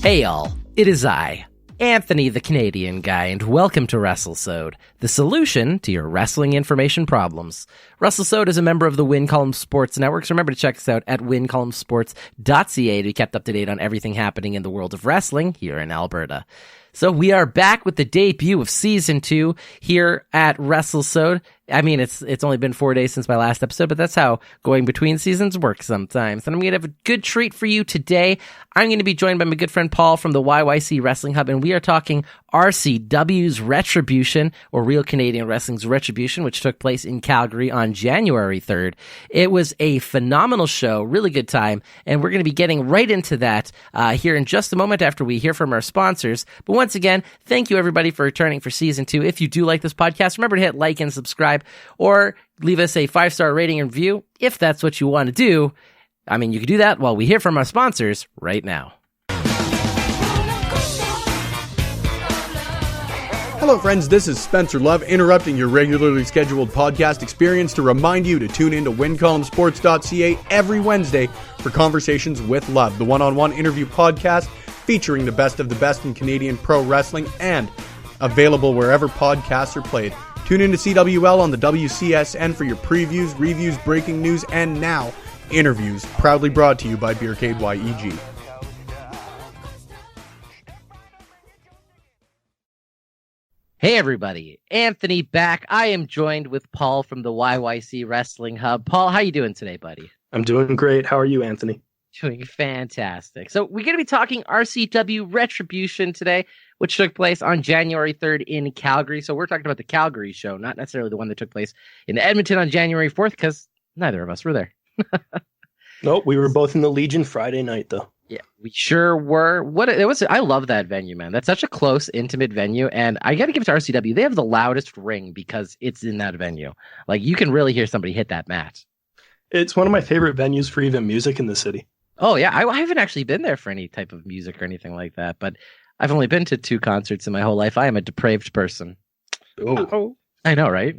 Hey y'all, it is I, Anthony the Canadian Guy, and welcome to Wrestlesode, the solution to your wrestling information problems. Wrestlesode is a member of the Win Column Sports Network, so remember to check us out at wincolumnsports.ca to be kept up to date on everything happening in the world of wrestling here in Alberta. So we are back with the debut of Season 2 here at Wrestlesode. I mean, it's only been 4 days since my last episode, but that's how going between seasons works sometimes. And I'm going to have a good treat for you today. I'm going to be joined by my good friend Paul from the YYC Wrestling Hub, and we are talking RCW's Retribution, or Real Canadian Wrestling's Retribution, which took place in Calgary on January 3rd. It was a phenomenal show, really good time, and we're going to be getting right into that here in just a moment after we hear from our sponsors. But once again, thank you everybody for returning for Season 2. If you do like this podcast, remember to hit like and subscribe, or leave us a 5-star rating and review if that's what you want to do. I mean, you can do that while we hear from our sponsors right now. Hello friends, this is Spencer Love interrupting your regularly scheduled podcast experience to remind you to tune in to wincolumsports.ca every Wednesday for Conversations with Love, the one-on-one interview podcast featuring the best of the best in Canadian pro wrestling and available wherever podcasts are played. Tune in to CWL on the WCSN for your previews, reviews, breaking news, and now interviews, proudly brought to you by Beercade YEG. Hey everybody, Anthony back. I am joined with Paul from the YYC Wrestling Hub. Paul, how you doing today, buddy? I'm doing great. How are you, Anthony? Doing fantastic. So we're going to be talking RCW Retribution today, which took place on January 3rd in Calgary. So we're talking about the Calgary show, not necessarily the one that took place in Edmonton on January 4th, because neither of us were there. Nope, we were both in the Legion Friday night, though. Yeah, we sure were. I love that venue, man. That's such a close, intimate venue, and I got to give it to RCW. They have the loudest ring because it's in that venue. Like, you can really hear somebody hit that mat. It's one of my favorite venues for even music in the city. Oh, yeah. I haven't actually been there for any type of music or anything like that, but I've only been to 2 concerts in my whole life. I am a depraved person. Oh. I know, right?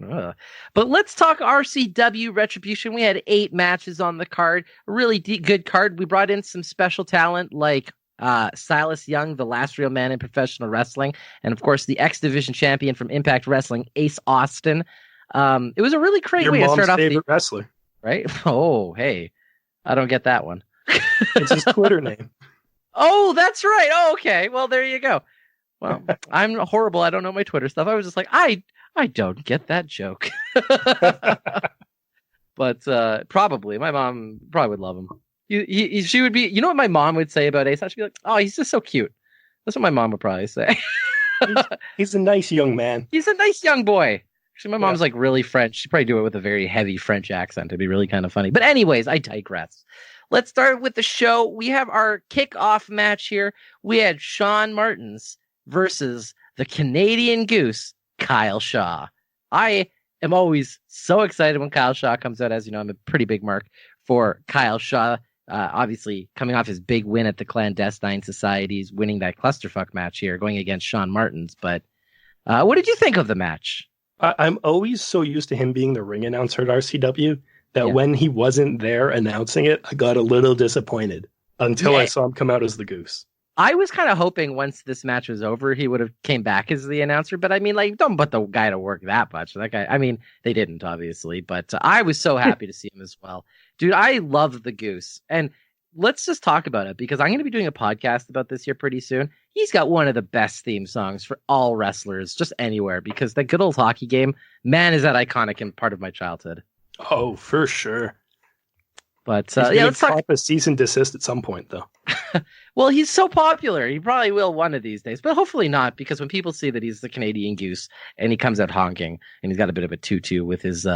But let's talk RCW Retribution. We had 8 matches on the card. A really good card. We brought in some special talent like Silas Young, the last real man in professional wrestling, and of course the X Division champion from Impact Wrestling, Aceaustin. It was a really great way to start off. Your mom's favorite wrestler, right? Oh, hey, I don't get that one. It's his Twitter name. Oh, that's right. Oh, okay. Well, there you go. Well, I'm horrible. I don't know my Twitter stuff. I was just like, I don't get that joke. But probably my mom probably would love him. She would be, you know what my mom would say about Ace? She'd be like, oh, he's just so cute. That's what my mom would probably say. He's a nice young man. He's a nice young boy. Actually, my mom's like really French. She'd probably do it with a very heavy French accent. It'd be really kind of funny. But anyways, I digress. Let's start with the show. We have our kickoff match here. We had Sean Martins versus the Canadian Goose, Kyle Shaw. I am always so excited when Kyle Shaw comes out. As you know, I'm a pretty big mark for Kyle Shaw. Obviously, coming off his big win at the Clandestine Societies, winning that clusterfuck match here, going against Sean Martins. But what did you think of the match? I'm always so used to him being the ring announcer at RCW that when he wasn't there announcing it, I got a little disappointed until I saw him come out as the Goose. I was kind of hoping once this match was over, he would have came back as the announcer. But I mean, like, don't put the guy to work that much. That guy, I mean, they didn't, obviously. But I was so happy to see him as well. Dude, I love the Goose. And let's just talk about it, because I'm going to be doing a podcast about this here pretty soon. He's got one of the best theme songs for all wrestlers, just anywhere, because that good old hockey game, man, is that iconic and part of my childhood. Oh, for sure. But let's talk a cease and desist at some point, though. Well, he's so popular. He probably will one of these days, but hopefully not, because when people see that he's the Canadian Goose and he comes out honking and he's got a bit of a tutu with his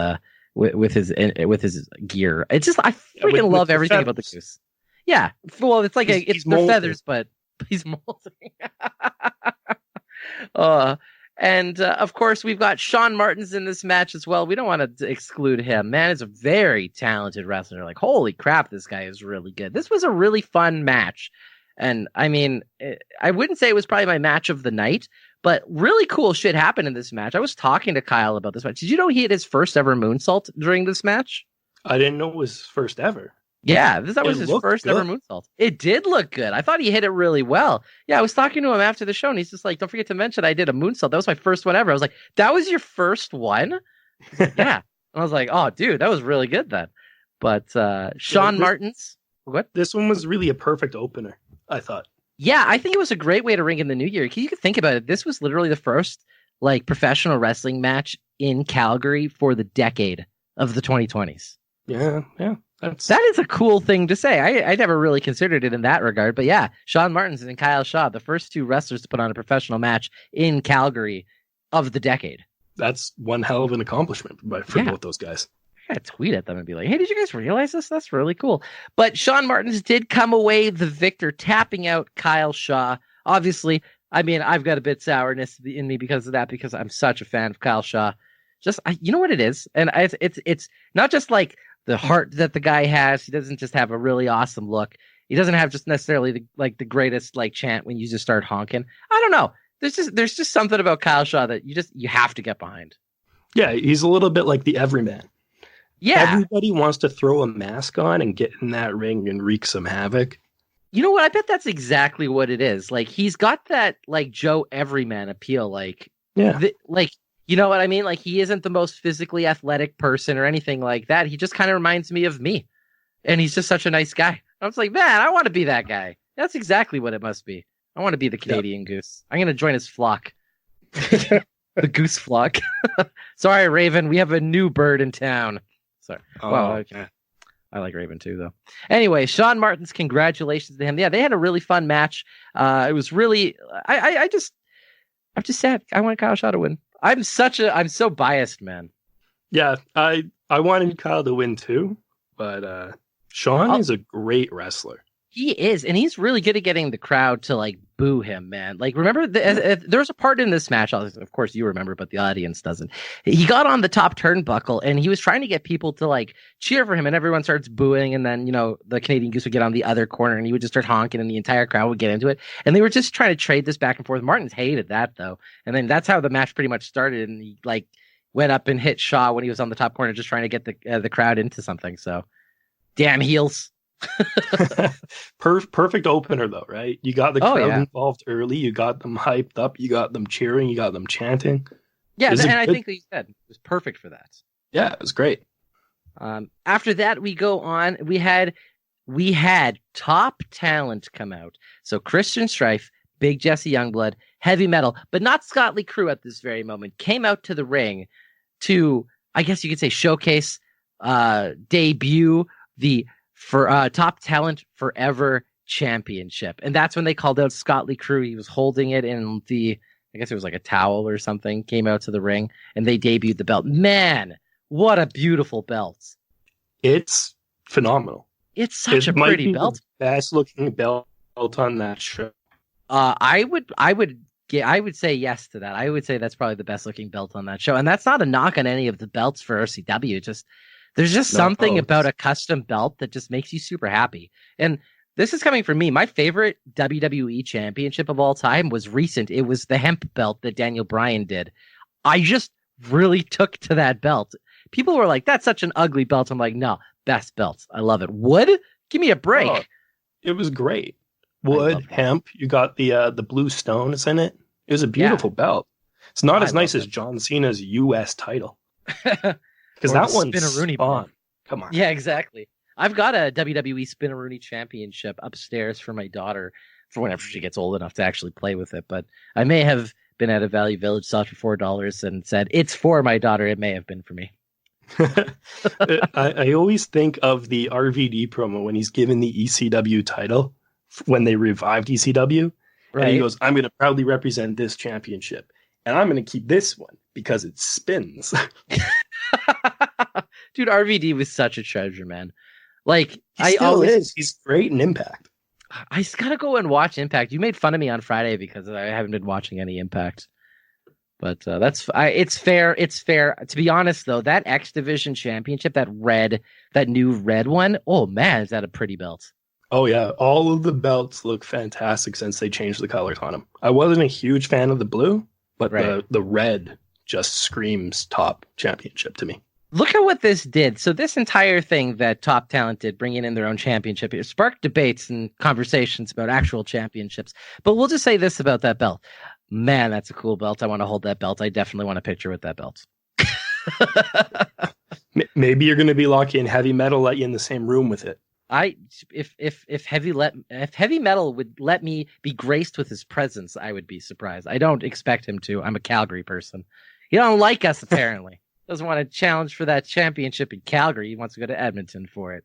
with his gear, it's just I freaking love everything about the Goose. Yeah, well, it's like it's the feathers, but he's molting. And of course, we've got Sean Martins in this match as well. We don't want to exclude him. Man is a very talented wrestler. Like, holy crap, this guy is really good. This was a really fun match. And I mean, I wouldn't say it was probably my match of the night, but really cool shit happened in this match. I was talking to Kyle about this match. Did you know he had his first ever moonsault during this match? I didn't know it was first ever. Yeah, that was his first ever moonsault. It did look good. I thought he hit it really well. Yeah, I was talking to him after the show, and he's just like, don't forget to mention I did a moonsault. That was my first one ever. I was like, that was your first one? Yeah. And I was like, oh, dude, that was really good then. But Sean Martins, what? This one was really a perfect opener, I thought. Yeah, I think it was a great way to ring in the new year. You could think about it. This was literally the first professional wrestling match in Calgary for the decade of the 2020s. Yeah. That is a cool thing to say. I never really considered it in that regard. But yeah, Sean Martins and Kyle Shaw, the first two wrestlers to put on a professional match in Calgary of the decade. That's one hell of an accomplishment for both those guys. I gotta tweet at them and be like, hey, did you guys realize this? That's really cool. But Sean Martins did come away the victor, tapping out Kyle Shaw. Obviously, I mean, I've got a bit sourness in me because of that, because I'm such a fan of Kyle Shaw. You know what it is? And it's not just like the heart that the guy has. He doesn't just have a really awesome look. He doesn't have just necessarily the greatest chant when you just start honking. I don't know. There's just something about Kyle Shaw that you have to get behind. Yeah, he's a little bit like the everyman. Yeah. Everybody wants to throw a mask on and get in that ring and wreak some havoc. You know what? I bet that's exactly what it is. He's got that Joe Everyman appeal. You know what I mean? He isn't the most physically athletic person or anything like that. He just kind of reminds me of me. And he's just such a nice guy. I was like, man, I want to be that guy. That's exactly what it must be. I want to be the Canadian goose. I'm going to join his flock. The goose flock. Sorry, Raven. We have a new bird in town. Sorry. Okay. I like Raven too, though. Anyway, Sean Martins, congratulations to him. Yeah, they had a really fun match. It was really, I'm just sad. I want Kyle Shaw to win. I'm so biased, man. Yeah, I wanted Kyle to win too, but Sean is a great wrestler. He is, and he's really good at getting the crowd to boo him, man. Remember, there was a part in this match, of course you remember, but the audience doesn't. He got on the top turnbuckle, and he was trying to get people to cheer for him, and everyone starts booing, and then, the Canadian Goose would get on the other corner, and he would just start honking, and the entire crowd would get into it. And they were just trying to trade this back and forth. Martins hated that, though. And then that's how the match pretty much started, and he, went up and hit Shaw when he was on the top corner, just trying to get the crowd into something. So, damn heels. Perfect opener though, right? You got the crowd involved early, you got them hyped up, you got them cheering, you got them chanting. Yeah, and I think like you said, it was perfect for that. Yeah, it was great. After that, we go on. We had top talent come out. So Christian Strife, Big Jesse Youngblood, Heavy Metal, but not Scott Lee Crew at this very moment, came out to the ring to, I guess you could say, showcase, debut the Top Talent Forever Championship. And that's when they called out Scott Lee Crew. He was holding it in I guess it was a towel or something, came out to the ring, and they debuted the belt. Man, what a beautiful belt. It's phenomenal. It's such a pretty belt. Best looking belt on that show. I would say yes to that. I would say that's probably the best looking belt on that show. And that's not a knock on any of the belts for RCW. There's just something about a custom belt that just makes you super happy. And this is coming from me. My favorite WWE championship of all time was recent. It was the hemp belt that Daniel Bryan did. I just really took to that belt. People were like, that's such an ugly belt. I'm like, no, best belt. I love it. Wood? Give me a break. Oh, it was great. Wood, hemp. You got the blue stones in it. It was a beautiful belt. It's not as nice as John Cena's U.S. title. Because that one's Spinaroonie on. Come on. Yeah, exactly. I've got a WWE Spinaroonie championship upstairs for my daughter for whenever she gets old enough to actually play with it. But I may have been at a Value Village, saw it for $4 and said, it's for my daughter. It may have been for me. I always think of the RVD promo when he's given the ECW title when they revived ECW. Right. And he goes, I'm going to proudly represent this championship. And I'm going to keep this one because it spins. Dude, RVD was such a treasure, man. He still is. He's great in Impact. I just gotta go and watch Impact. You made fun of me on Friday because I haven't been watching any Impact. But it's fair. It's fair. To be honest, though, that X Division Championship, that new red one, oh man, is that a pretty belt? Oh yeah, all of the belts look fantastic since they changed the colors on them. I wasn't a huge fan of the blue, but the red just screams top championship to me. Look at what this did. So this entire thing that Top Talent did, bringing in their own championship, it sparked debates and conversations about actual championships. But we'll just say this about that belt. Man, that's a cool belt. I want to hold that belt. I definitely want a picture with that belt. Maybe you're going to be lucky and Heavy Metal let you in the same room with it. If Heavy Metal would let me be graced with his presence, I would be surprised. I don't expect him to. I'm a Calgary person. He don't like us, apparently. Doesn't want to challenge for that championship in Calgary. He wants to go to Edmonton for it.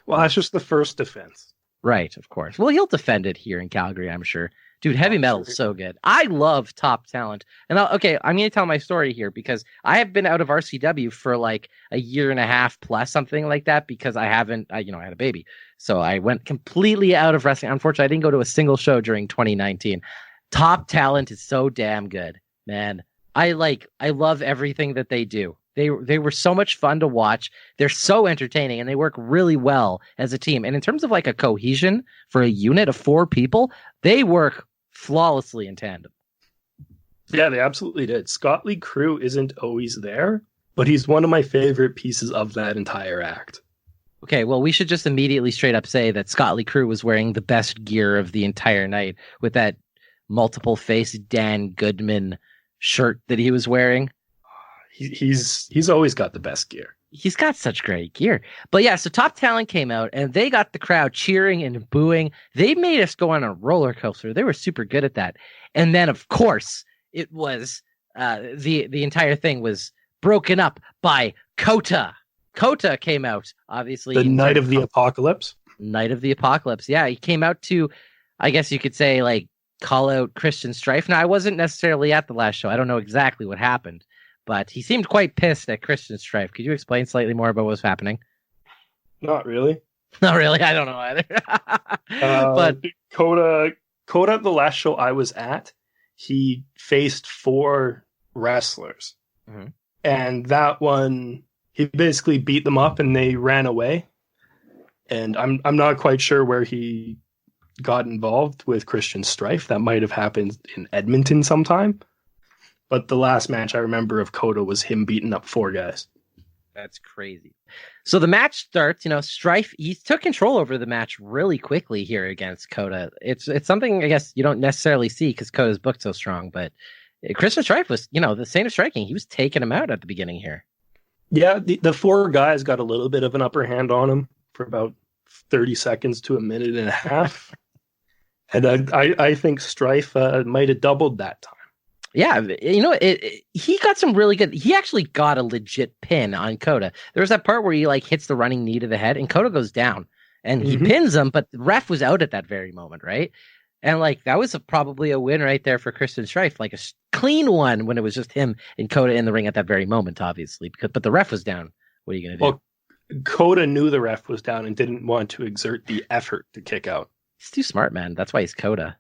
Well, that's just the first defense. Right, of course. Well, he'll defend it here in Calgary, I'm sure. Dude, Heavy Metal's so good. I love Top Talent. And I'm going to tell my story here because I have been out of RCW for like a year and a half plus, something like that, because I had a baby. So I went completely out of wrestling. Unfortunately, I didn't go to a single show during 2019. Top Talent is so damn good, man. I love everything that they do. They were so much fun to watch. They're so entertaining, and they work really well as a team. And in terms of like a cohesion for a unit of 4 people, they work flawlessly in tandem. Yeah, they absolutely did. Scott Lee Crew isn't always there, but he's one of my favorite pieces of that entire act. Okay, well, we should just immediately straight up say that Scott Lee Crew was wearing the best gear of the entire night with that multiple face Dan Goodman shirt that he was wearing. He's always got the best gear. He's got such great gear. But yeah, so Top Talent came out and they got the crowd cheering and booing. They made us go on a roller coaster. They were super good at that. And then, of course, it was the entire thing was broken up by Kota. Kota came out, obviously. The Night of the Apocalypse. Night of the Apocalypse. Yeah, he came out to, I guess you could say, like, call out Christian Strife. Now, I wasn't necessarily at the last show. I don't know exactly what happened. But he seemed quite pissed at Christian Strife. Could you explain slightly more about what was happening? Not really. Not really. I don't know either. But Kota, the last show I was at, he faced 4 wrestlers. Mm-hmm. And that one, he basically beat them up and they ran away. And I'm not quite sure where he got involved with Christian Strife. That might have happened in Edmonton sometime. But the last match I remember of Kota was him beating up 4 guys. That's crazy. So the match starts, Strife, he took control over the match really quickly here against Kota. It's something, I guess, you don't necessarily see because Kota's booked so strong. But Christian Strife was, the same as striking. He was taking him out at the beginning here. Yeah, the 4 guys got a little bit of an upper hand on him for about 30 seconds to a minute and a half. And I think Strife might have doubled that time. Yeah, he got some really good. He actually got a legit pin on Kota. There was that part where he hits the running knee to the head, and Kota goes down, and he pins him. But the ref was out at that very moment, right? And that was probably a win right there for Christian Strife, like a clean one when it was just him and Kota in the ring at that very moment, obviously. But the ref was down. What are you gonna do? Well, Kota knew the ref was down and didn't want to exert the effort to kick out. He's too smart, man. That's why he's Kota.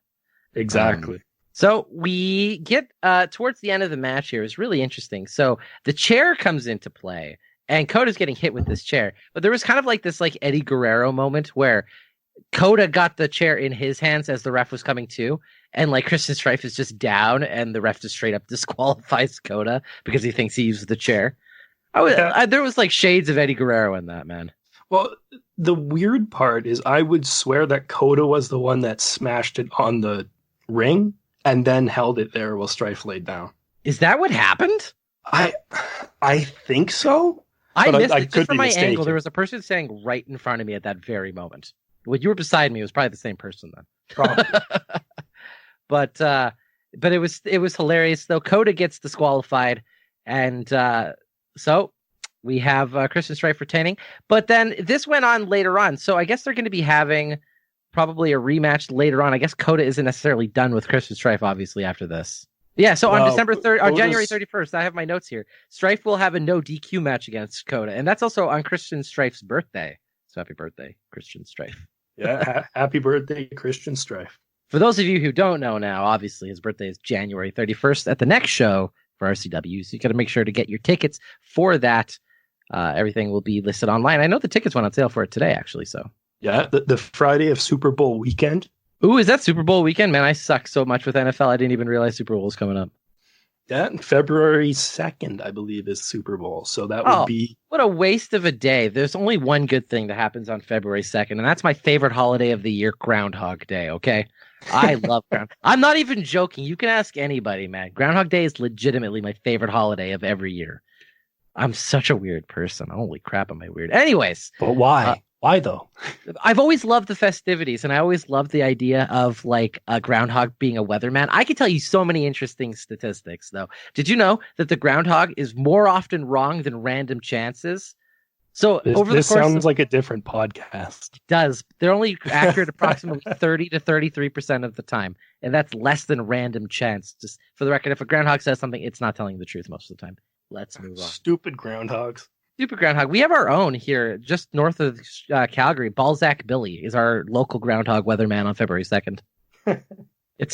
Exactly. So we get towards the end of the match here. It's really interesting. So the chair comes into play, and Kota's getting hit with this chair. But there was kind of this Eddie Guerrero moment where Kota got the chair in his hands as the ref was coming to, and Christian Strife is just down, and the ref just straight up disqualifies Kota because he thinks he used the chair. There was shades of Eddie Guerrero in that, man. Well, the weird part is I would swear that Kota was the one that smashed it on the ring and then held it there while Strife laid down. Is that what happened? I think so. I missed it. Just from my angle, there was a person standing right in front of me at that very moment. When you were beside me, it was probably the same person then. Probably. But it was hilarious though. Kota gets disqualified, and so we have Christian Strife retaining. But then this went on later on. So I guess they're going to be having probably a rematch later on. I guess Kota isn't necessarily done with Christian Strife, obviously, after this. Yeah, so on December 3rd, or January 31st, I have my notes here. Strife will have a no DQ match against Kota, and that's also on Christian Strife's birthday. So happy birthday, Christian Strife. Yeah, happy birthday, Christian Strife. For those of you who don't know now, obviously his birthday is January 31st at the next show for RCW, so you got to make sure to get your tickets for that. Everything will be listed online. I know the tickets went on sale for it today, actually, so. Yeah, the Friday of Super Bowl weekend. Ooh, is that Super Bowl weekend? Man, I suck so much with NFL. I didn't even realize Super Bowl was coming up. That February 2nd, I believe, is Super Bowl. So that would be... What a waste of a day. There's only one good thing that happens on February 2nd, and that's my favorite holiday of the year, Groundhog Day, okay? I love Groundhog. I'm not even joking. You can ask anybody, man. Groundhog Day is legitimately my favorite holiday of every year. I'm such a weird person. Holy crap, am I weird? Anyways. But why? Why though? I've always loved the festivities, and I always loved the idea of like a groundhog being a weatherman. I could tell you so many interesting statistics, though. Did you know that the groundhog is more often wrong than random chances? So this sounds like a different podcast. It does. They're only accurate approximately 30 to 33% of the time, and that's less than random chance. Just for the record, if a groundhog says something, it's not telling the truth most of the time. Let's move on. Stupid groundhogs. Stupid groundhog. We have our own here, just north of Calgary. Balzac Billy is our local groundhog weatherman on February 2nd.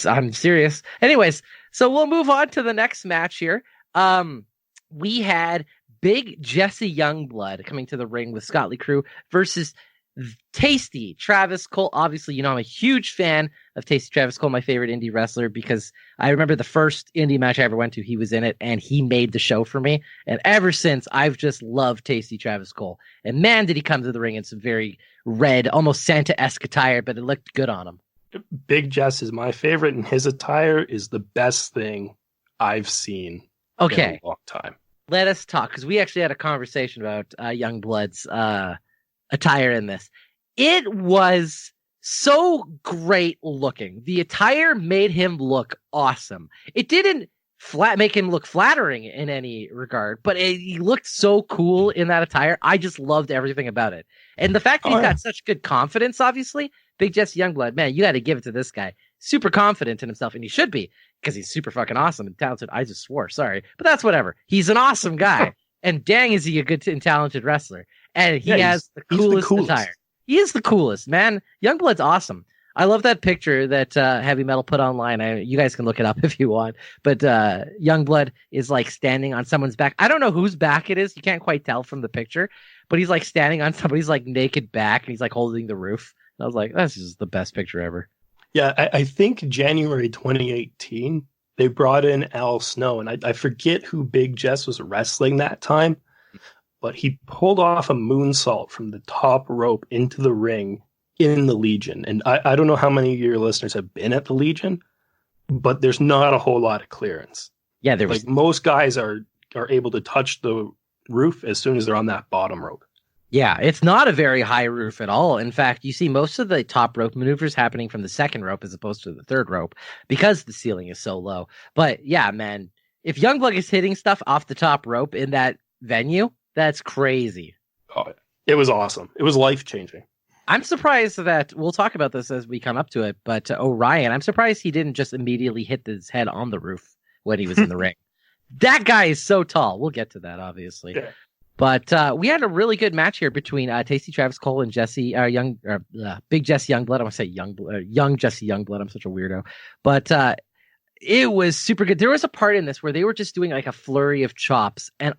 I'm serious. Anyways, so we'll move on to the next match here. We had Big Jesse Youngblood coming to the ring with Scott Lee Crew versus Tasty Travis Cole. Obviously, you know, I'm a huge fan of Tasty Travis Cole, my favorite indie wrestler, because I remember the first indie match I ever went to, he was in it, and he made the show for me. And ever since, I've just loved Tasty Travis Cole. And man, did he come to the ring in some very red, almost Santa-esque attire, but it looked good on him. Big Jess is my favorite, and his attire is the best thing I've seen in a long time. Let us talk, because we actually had a conversation about Youngblood's attire in this. It was so great looking. The attire made him look awesome. It didn't make him look flattering in any regard, but he looked so cool in that attire. I just loved everything about it. And the fact that he's got such good confidence, obviously, Big Jesse Youngblood, man, you got to give it to this guy. Super confident in himself, and he should be, because he's super fucking awesome and talented. I just swore, sorry. But that's whatever. He's an awesome guy. And dang, is he a good and talented wrestler. And he has the coolest attire. He is the coolest, man. Youngblood's awesome. I love that picture that Heavy Metal put online. You guys can look it up if you want. But Youngblood is like standing on someone's back. I don't know whose back it is. You can't quite tell from the picture. But he's like standing on somebody's like naked back, and he's like holding the roof. And I was like, this is the best picture ever. Yeah, I think January 2018, they brought in Al Snow. And I forget who Big Jess was wrestling that time. But he pulled off a moonsault from the top rope into the ring in the Legion. And I don't know how many of your listeners have been at the Legion, but there's not a whole lot of clearance. Yeah, there was... like most guys are able to touch the roof as soon as they're on that bottom rope. Yeah, it's not a very high roof at all. In fact, you see most of the top rope maneuvers happening from the second rope as opposed to the third rope because the ceiling is so low. But yeah, man, if Youngblood is hitting stuff off the top rope in that venue, that's crazy. Oh, it was awesome. It was life-changing. I'm surprised that, we'll talk about this as we come up to it, but Orion, I'm surprised he didn't just immediately hit his head on the roof when he was in the ring. That guy is so tall. We'll get to that, obviously. Yeah. But we had a really good match here between Tasty Travis Cole and Big Jesse Youngblood. I want to say Young Jesse Youngblood. I'm such a weirdo. But it was super good. There was a part in this where they were just doing like a flurry of chops, and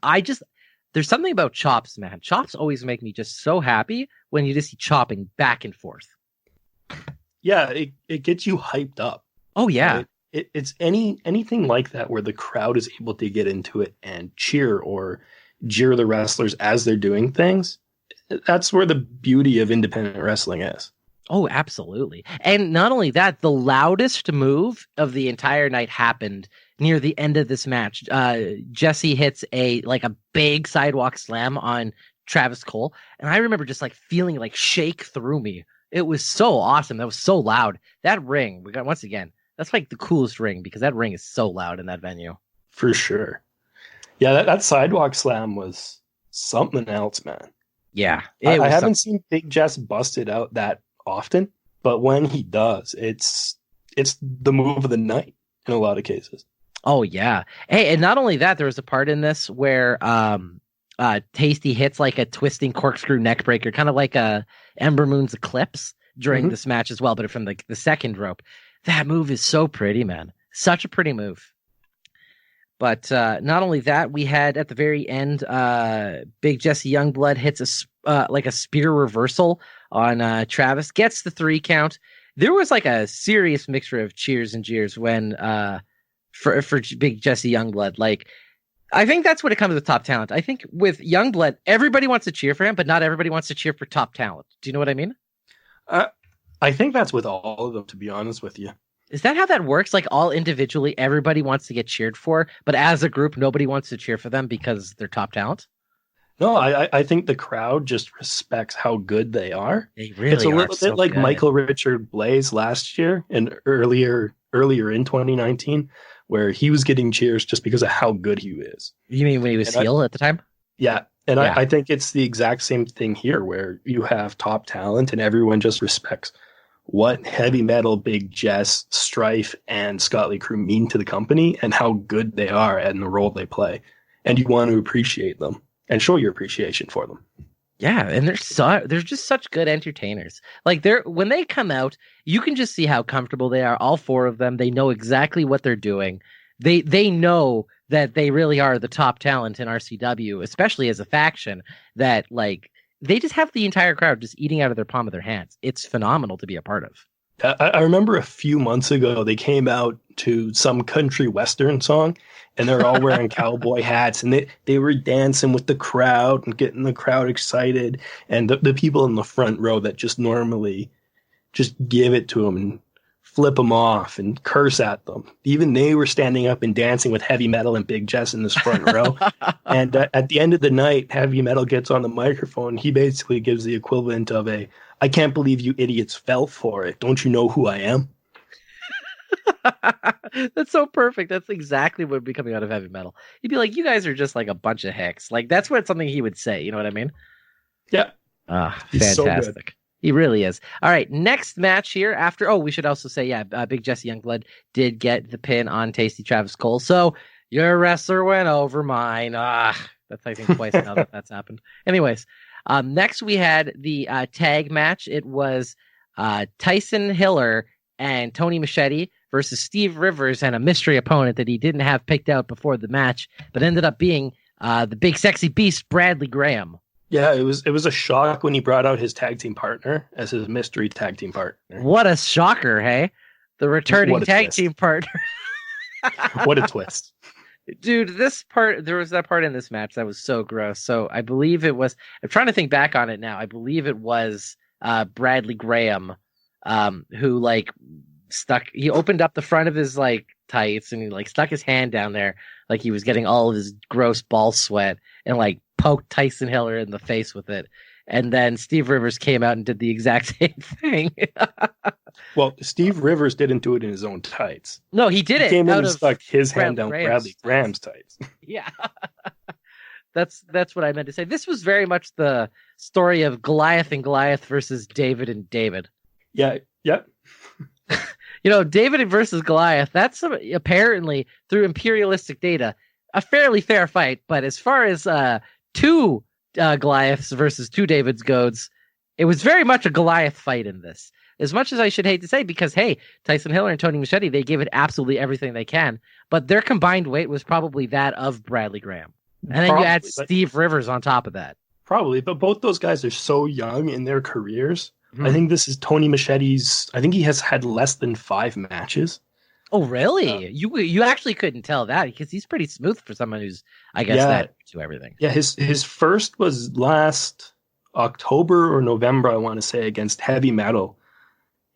there's something about chops, man. Chops always make me just so happy when you just see chopping back and forth. Yeah, it gets you hyped up. Oh, yeah. It's anything like that where the crowd is able to get into it and cheer or jeer the wrestlers as they're doing things. That's where the beauty of independent wrestling is. Oh, absolutely. And not only that, the loudest move of the entire night happened near the end of this match. Jesse hits a big sidewalk slam on Travis Cole, and I remember just like feeling like shake through me. It was so awesome. That was so loud. That ring, we got once again, that's like the coolest ring because that ring is so loud in that venue. For sure. Yeah, that sidewalk slam was something else, man. Yeah. I haven't seen Big Jess busted out that often, but when he does, it's the move of the night in a lot of cases. Oh, yeah. Hey, and not only that, there was a part in this where Tasty hits like a twisting corkscrew neck breaker, kind of like a Ember Moon's Eclipse during this match as well, but from the second rope. That move is so pretty, man. Such a pretty move. But not only that, we had at the very end, Big Jesse Youngblood hits a spear reversal on Travis, gets the 3 count. There was like a serious mixture of cheers and jeers when for big Jesse Youngblood. Like, I think that's what it comes with top talent. I think with Youngblood, everybody wants to cheer for him, but not everybody wants to cheer for top talent. Do you know what I mean? I think that's with all of them, to be honest with you. Is that how that works? Like, all individually, everybody wants to get cheered for, but as a group, nobody wants to cheer for them because they're top talent? No, I think the crowd just respects how good they are. They really It's a little so bit like good. Michael Richard Blaze last year and earlier in 2019, where he was getting cheers just because of how good he is. You mean when he was heel at the time? Yeah. And Yeah. I think it's the exact same thing here, where you have top talent and everyone just respects what Heavy Metal, Big Jess, Strife, and Scott Lee Crew mean to the company and how good they are and the role they play. And you want to appreciate them and show your appreciation for them. Yeah, and they're just such good entertainers. Like, when they come out, you can just see how comfortable they are. All four of them, they know exactly what they're doing. They know that they really are the top talent in RCW, especially as a faction. That, like, they just have the entire crowd just eating out of their palm of their hands. It's phenomenal to be a part of. I remember a few months ago, they came out to some country western song, and they're all wearing cowboy hats, and they were dancing with the crowd and getting the crowd excited. And the people in the front row that just normally just give it to them and flip them off and curse at them, even they were standing up and dancing with Heavy Metal and Big Jess in this front row. And at the end of the night, Heavy Metal gets on the microphone. He basically gives the equivalent of "I can't believe you idiots fell for it. Don't you know who I am?" That's so perfect. That's exactly what would be coming out of Heavy Metal. He'd be like, "You guys are just like a bunch of hicks." Like, that's something he would say. You know what I mean? Yeah. He's fantastic. So he really is. All right, next match here after. Oh, we should also say, Big Jesse Youngblood did get the pin on Tasty Travis Cole. So your wrestler went over mine. That's, I think, twice now that's happened. Anyways, next we had the tag match. It was Tyson Hillier and Tony Machete versus Steve Rivers and a mystery opponent that he didn't have picked out before the match, but ended up being the big sexy beast, Bradley Graham. Yeah, it was a shock when he brought out his tag team partner as his mystery tag team partner. What a shocker, hey? The returning tag twist. team partner. What a twist. Dude, there was that part in this match that was so gross. So I believe it was, I'm trying to think back on it now. I believe it was Bradley Graham who, like, he opened up the front of his, like, tights and he, like, stuck his hand down there like he was getting all of his gross ball sweat and, like, poked Tyson Hillier in the face with it. And then Steve Rivers came out and did the exact same thing. Well, Steve Rivers didn't do it in his own tights. No, he did it. He came in and stuck his hand down Bradley Graham's tights. Yeah. That's what I meant to say. This was very much the story of Goliath and Goliath versus David and David. Yeah. Yep. You know, David versus Goliath, that's apparently, through imperialistic data, a fairly fair fight. But as far as two Goliaths versus two Davids goes, it was very much a Goliath fight in this. As much as I should hate to say, because, hey, Tyson Hillier and Tony Machete, they gave it absolutely everything they can. But their combined weight was probably that of Bradley Graham. And then you add Steve Rivers on top of that. Probably, but both those guys are so young in their careers. I think this is Tony Machete's. I think he has had less than 5 matches. Oh, really? You actually couldn't tell that because he's pretty smooth for someone who's, I guess, that to everything. Yeah, his first was last October or November, I want to say, against Heavy Metal,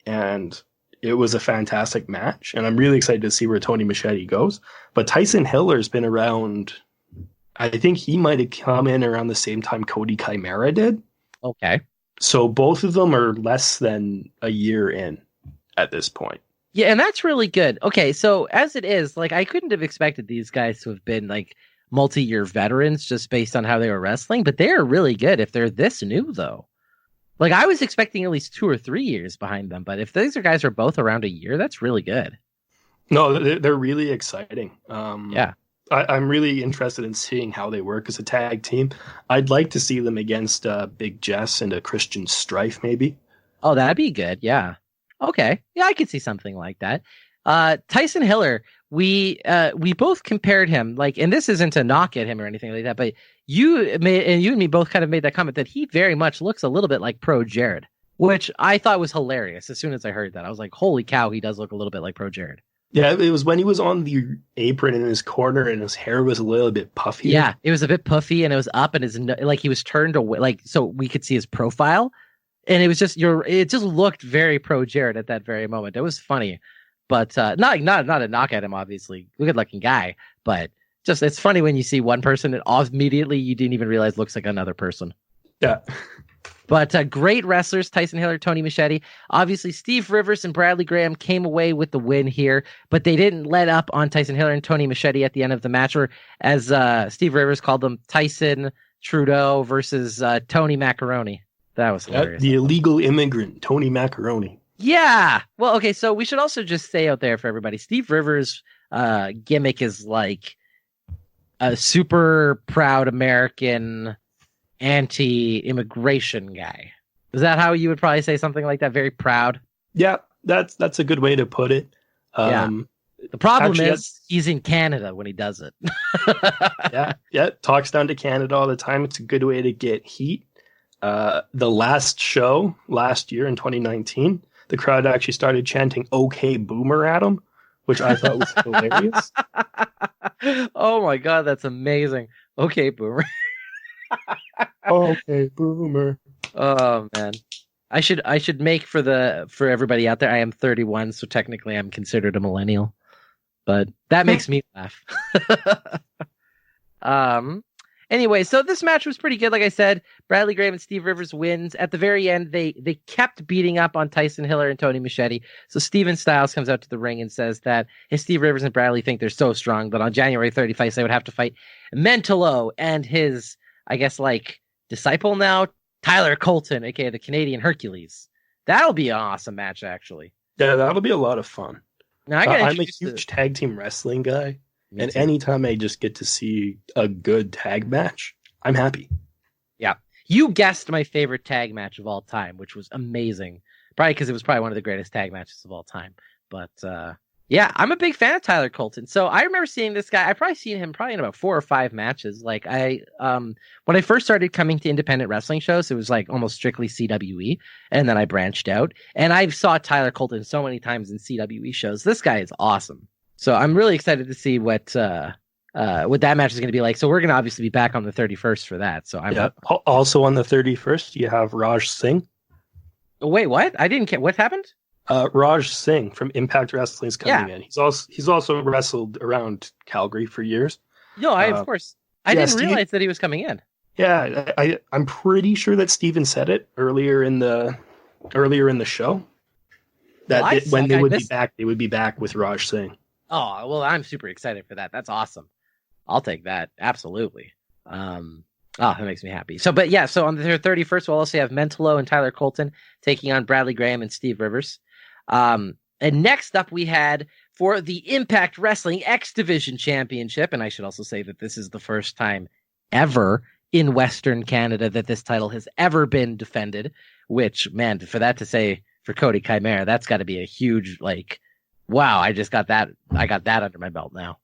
and it was a fantastic match. And I'm really excited to see where Tony Machete goes. But Tyson Hillier's been around. I think he might have come in around the same time Cody Chimera did. Okay. So both of them are less than a year in at this point. Yeah, and that's really good. Okay, so as it is, like, I couldn't have expected these guys to have been, like, multi-year veterans just based on how they were wrestling, but they are really good if they're this new, though. Like, I was expecting at least 2 or 3 years behind them, but if these guys are both around a year, that's really good. No, they're really exciting. Yeah. I'm really interested in seeing how they work as a tag team. I'd like to see them against Big Jess and a Christian Strife, maybe. Oh, that'd be good. Yeah. Okay. Yeah, I could see something like that. Tyson Hillier, we both compared him, like, and this isn't to knock at him or anything like that, but you and me both kind of made that comment that he very much looks a little bit like Pro Jared, which I thought was hilarious. As soon as I heard that, I was like, holy cow, he does look a little bit like Pro Jared. Yeah, it was when he was on the apron in his corner and his hair was a little bit puffy. Yeah, it was a bit puffy and it was up and he was turned away, like, so we could see his profile. And it was just it just looked very pro Jarrett at that very moment. It was funny, but not a knock at him, obviously. Good looking guy, but just it's funny when you see one person and immediately you didn't even realize looks like another person. Yeah. But great wrestlers, Tyson, Hillier, Tony Machete. Obviously, Steve Rivers and Bradley Graham came away with the win here, but they didn't let up on Tyson Hillier and Tony Machete at the end of the match, or as Steve Rivers called them, Tyson Trudeau versus Tony Macaroni. That was hilarious. The illegal immigrant, Tony Macaroni. Yeah. Well, okay, so we should also just say out there for everybody, Steve Rivers' gimmick is like a super proud American anti-immigration guy. Is that how you would probably say something like that? Very proud? Yeah, that's a good way to put it. Yeah. The problem is he's in Canada when he does it. yeah. Talks down to Canada all the time. It's a good way to get heat. The last show last year in 2019, the crowd actually started chanting "Okay, Boomer" at him, which I thought was hilarious. Oh my god, that's amazing! Okay, Boomer. Okay, Boomer. Oh man, I should make for everybody out there. I am 31, so technically I'm considered a millennial, but that makes me laugh. Anyway, so this match was pretty good. Like I said, Bradley Graham and Steve Rivers wins. At the very end, they kept beating up on Tyson Hillier and Tony Machete. So Steven Styles comes out to the ring and says that if Steve Rivers and Bradley think they're so strong that on January 31st they would have to fight Mentolo and his, I guess, like, disciple now, Tyler Colton, aka the Canadian Hercules. That'll be an awesome match, actually. Yeah, that'll be a lot of fun. Now, I'm a huge tag team wrestling guy. And anytime I just get to see a good tag match, I'm happy. Yeah. You guessed my favorite tag match of all time, which was amazing. Probably because it was probably one of the greatest tag matches of all time. But yeah, I'm a big fan of Tyler Colton. So I remember seeing this guy. I've probably seen him in about 4 or 5 matches. Like when I first started coming to independent wrestling shows, it was like almost strictly CWE. And then I branched out. And I saw Tyler Colton so many times in CWE shows. This guy is awesome. So I'm really excited to see what that match is going to be like. So we're going to obviously be back on the 31st for that. So also on the 31st, you have Raj Singh. Wait, what? I didn't get what happened. Raj Singh from Impact Wrestling is coming in. He's also wrestled around Calgary for years. No, of course I didn't realize that he was coming in. Yeah, I'm pretty sure that Steven said it earlier in the show that when they would be back, they would be back with Raj Singh. Oh, well, I'm super excited for that. That's awesome. I'll take that. Absolutely. That makes me happy. So on the 31st, we'll also have Mentolo and Tyler Colton taking on Bradley Graham and Steve Rivers. And next up, we had for the Impact Wrestling X Division Championship. And I should also say that this is the first time ever in Western Canada that this title has ever been defended, which, man, for that to say for Cody Chimera, that's got to be a huge, like, wow, I got that under my belt now.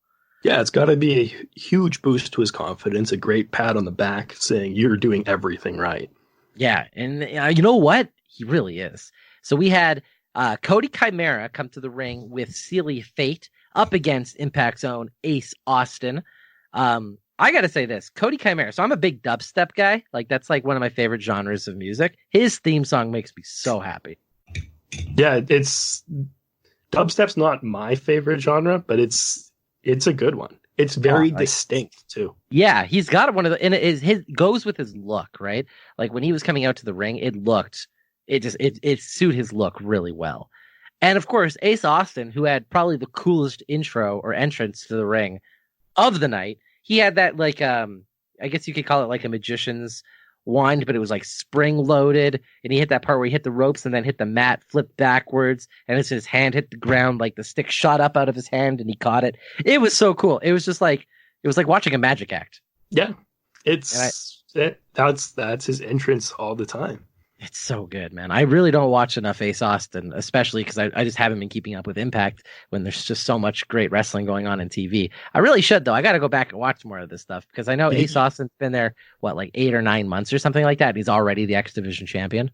Yeah, it's got to be a huge boost to his confidence, a great pat on the back saying you're doing everything right. Yeah, and you know what? He really is. So we had Cody Chimera come to the ring with Celia Fate up against Impact's own Ace Austin. I got to say this, Cody Chimera. So I'm a big dubstep guy. Like, that's like one of my favorite genres of music. His theme song makes me so happy. Yeah, dubstep's not my favorite genre, but it's a good one. It's very distinct too. Yeah, he's got one of the, and his goes with his look, right? Like when he was coming out to the ring, it suit his look really well. And of course, Ace Austin, who had probably the coolest intro or entrance to the ring of the night, he had that like I guess you could call it like a magician's wand, but it was like spring loaded, and he hit that part where he hit the ropes and then hit the mat, flipped backwards, and as his hand hit the ground, like the stick shot up out of his hand and he caught it. It was so cool. It was just like watching a magic act. Yeah, that's his entrance all the time. It's so good, man. I really don't watch enough Ace Austin, especially because I just haven't been keeping up with Impact when there's just so much great wrestling going on TV. I really should, though. I got to go back and watch more of this stuff because I know Ace Austin's been there, like 8 or 9 months or something like that. He's already the X Division champion.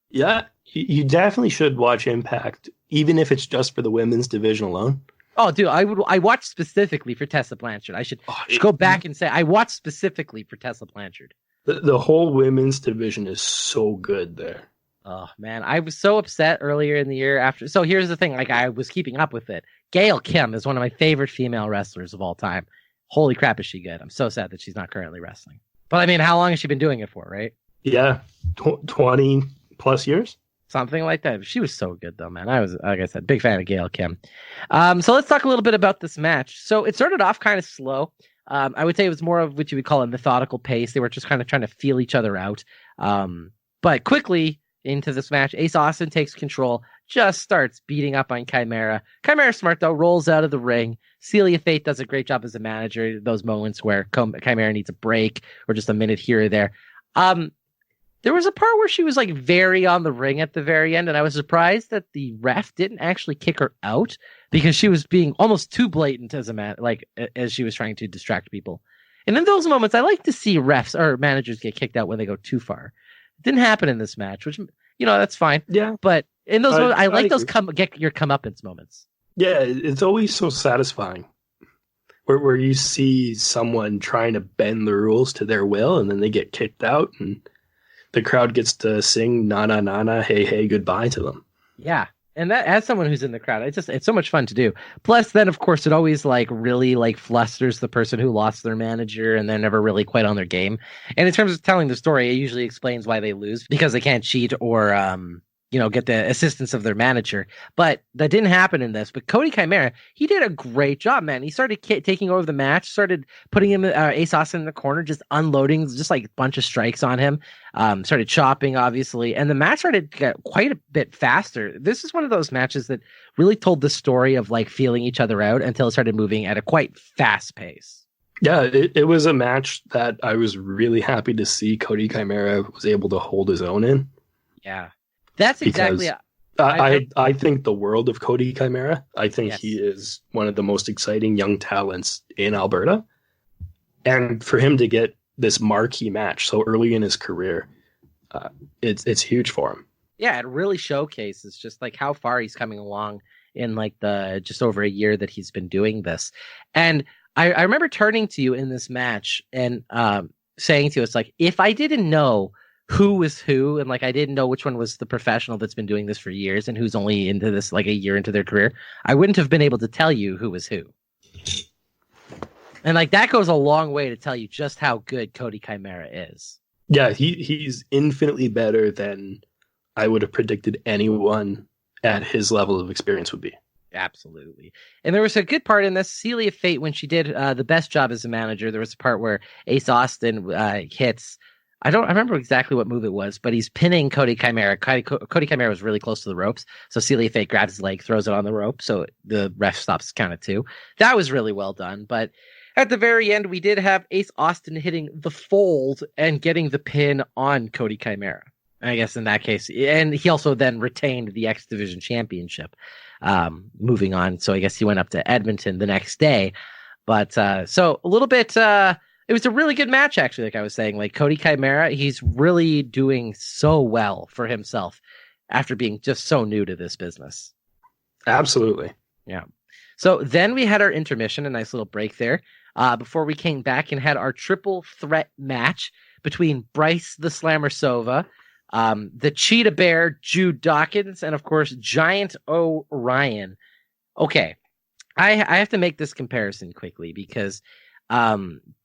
Yeah, you definitely should watch Impact, even if it's just for the women's division alone. Oh, dude, I watched specifically for Tessa Blanchard. I should go back and say I watched specifically for Tessa Blanchard. The whole women's division is so good there. Oh man, I was so upset earlier in the year after. So here's the thing: like I was keeping up with it. Gail Kim is one of my favorite female wrestlers of all time. Holy crap, is she good? I'm so sad that she's not currently wrestling. But I mean, how long has she been doing it for? Right? Yeah, 20 plus years. Something like that. She was so good, though, man. I was, like I said, big fan of Gail Kim. So let's talk a little bit about this match. So it started off kind of slow. I would say it was more of what you would call a methodical pace. They were just kind of trying to feel each other out. But quickly into this match, aceaustin takes control, just starts beating up on Chimera. Chimera smart, though, rolls out of the ring. Celia Fate does a great job as a manager. Those moments where Chimera needs a break or just a minute here or there. There was a part where she was like very on the ring at the very end, and I was surprised that the ref didn't actually kick her out because she was being almost too blatant as as she was trying to distract people. And in those moments, I like to see refs or managers get kicked out when they go too far. It didn't happen in this match, which that's fine. Yeah, but in those moments, I like those get your comeuppance moments. Yeah, it's always so satisfying where you see someone trying to bend the rules to their will, and then they get kicked out and the crowd gets to sing "na na na na, hey hey, goodbye" to them. Yeah, and that, as someone who's in the crowd, it's so much fun to do. Plus, then of course, it always really flusters the person who lost their manager and they're never really quite on their game. And in terms of telling the story, it usually explains why they lose because they can't cheat or get the assistance of their manager. But that didn't happen in this. But Cody Chimera, he did a great job, man. He started taking over the match, started putting him aceaustin in the corner, just unloading just like a bunch of strikes on him. Started chopping, obviously, and the match started to get quite a bit faster. This is one of those matches that really told the story of like feeling each other out until it started moving at a quite fast pace. Yeah, it was a match that I was really happy to see Cody Chimera was able to hold his own in. Yeah. That's exactly. I think the world of Cody Chimera. I think he is one of the most exciting young talents in Alberta. And for him to get this marquee match so early in his career, it's huge for him. Yeah, it really showcases just like how far he's coming along in like the just over a year that he's been doing this. And I remember turning to you in this match and saying to you, it's like, if I didn't know who was who, and like I didn't know which one was the professional that's been doing this for years and who's only into this like a year into their career, I wouldn't have been able to tell you who was who. And like that goes a long way to tell you just how good Cody Chimera is. Yeah, he's infinitely better than I would have predicted anyone at his level of experience would be. Absolutely. And there was a good part in this. Celia Fate, when she did the best job as a manager, there was a part where aceaustin hits. I remember exactly what move it was, but he's pinning Cody Chimera. Cody Chimera was really close to the ropes, so Celia Fate grabs his leg, throws it on the rope, so the ref stops count at 2. That was really well done. But at the very end, we did have aceaustin hitting the fold and getting the pin on Cody Chimera. I guess in that case, and he also then retained the X Division Championship. Moving on, so I guess he went up to Edmonton the next day. But so a little bit. It was a really good match, actually, like I was saying. Like Cody Chimera, he's really doing so well for himself after being just so new to this business. Absolutely. Yeah. So then we had our intermission, a nice little break there, before we came back and had our triple threat match between Bryce the Slammer Sova, the Cheetah Bear, Jude Dawkins, and, of course, Giant Orion. Okay. I have to make this comparison quickly because